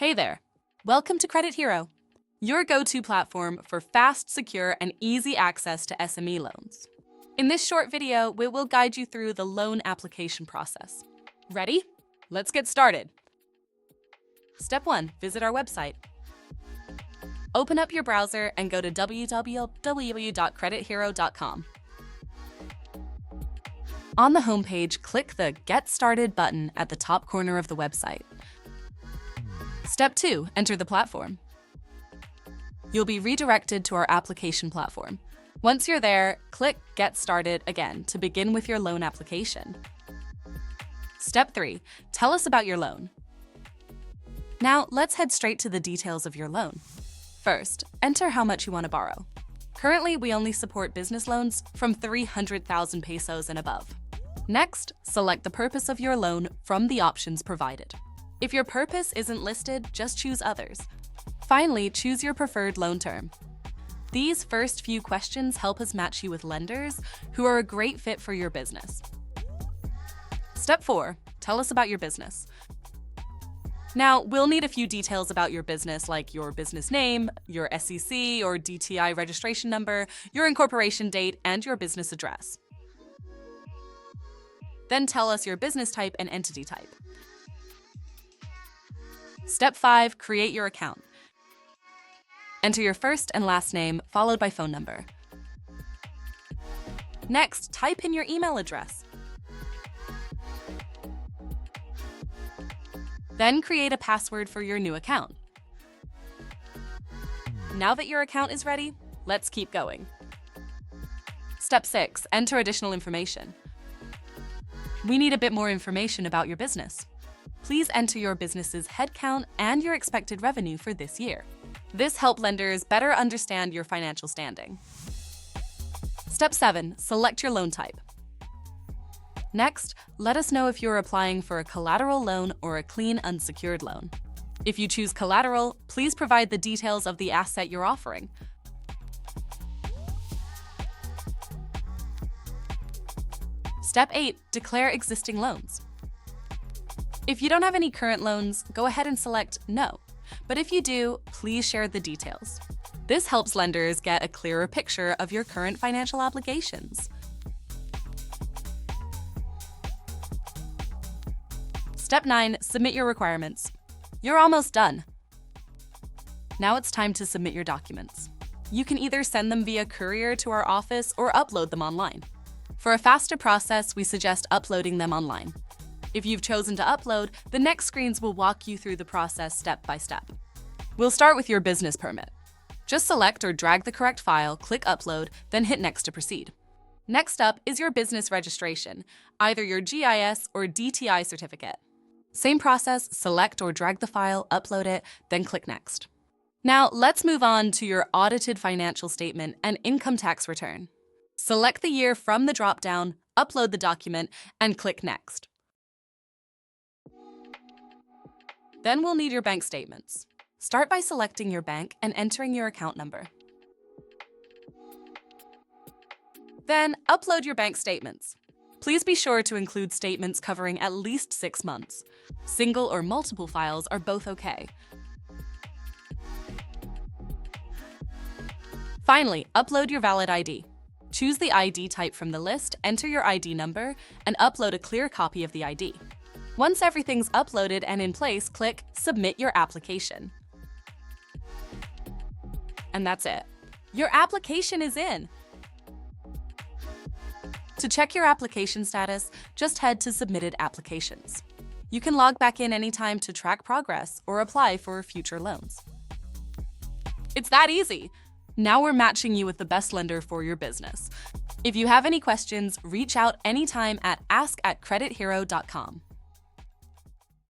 Hey there! Welcome to Kredit Hero, your go-to platform for fast, secure, and easy access to SME loans. In this short video, we will guide you through the loan application process. Ready? Let's get started. Step 1. Visit our website. Open up your browser and go to www.kredithero.com. On the homepage, click the Get Started button at the top corner of the website. Step 2. Enter the platform. You'll be redirected to our application platform. Once you're there, click Get Started again to begin with your loan application. Step 3. Tell us about your loan. Now, let's head straight to the details of your loan. First, enter how much you want to borrow. Currently, we only support business loans from 300,000 pesos and above. Next, select the purpose of your loan from the options provided. If your purpose isn't listed, just choose others. Finally, choose your preferred loan term. These first few questions help us match you with lenders who are a great fit for your business. Step 4. Tell us about your business. Now, we'll need a few details about your business, like your business name, your SEC or DTI registration number, your incorporation date, and your business address. Then tell us your business type and entity type. Step 5. Create your account. Enter your first and last name, followed by phone number. Next, type in your email address. Then create a password for your new account. Now that your account is ready, let's keep going. Step 6. Enter additional information. We need a bit more information about your business. Please enter your business's headcount and your expected revenue for this year. This helps lenders better understand your financial standing. Step 7. Select your loan type. Next, let us know if you're applying for a collateral loan or a clean unsecured loan. If you choose collateral, please provide the details of the asset you're offering. Step 8. Declare existing loans. If you don't have any current loans, go ahead and select No. But if you do, please share the details. This helps lenders get a clearer picture of your current financial obligations. Step 9. Submit your requirements. You're almost done. Now it's time to submit your documents. You can either send them via courier to our office or upload them online. For a faster process, we suggest uploading them online. If you've chosen to upload, the next screens will walk you through the process step by step. We'll start with your business permit. Just select or drag the correct file, click Upload, then hit Next to proceed. Next up is your business registration, either your GIS or DTI certificate. Same process, select or drag the file, upload it, then click Next. Now let's move on to your audited financial statement and income tax return. Select the year from the drop-down, upload the document, and click Next. Then we'll need your bank statements. Start by selecting your bank and entering your account number. Then upload your bank statements. Please be sure to include statements covering at least 6 months. Single or multiple files are both okay. Finally, upload your valid ID. Choose the ID type from the list, enter your ID number, and upload a clear copy of the ID. Once everything's uploaded and in place, click Submit your application. And that's it. Your application is in. To check your application status, just head to Submitted Applications. You can log back in anytime to track progress or apply for future loans. It's that easy. Now we're matching you with the best lender for your business. If you have any questions, reach out anytime at ask@kredithero.com.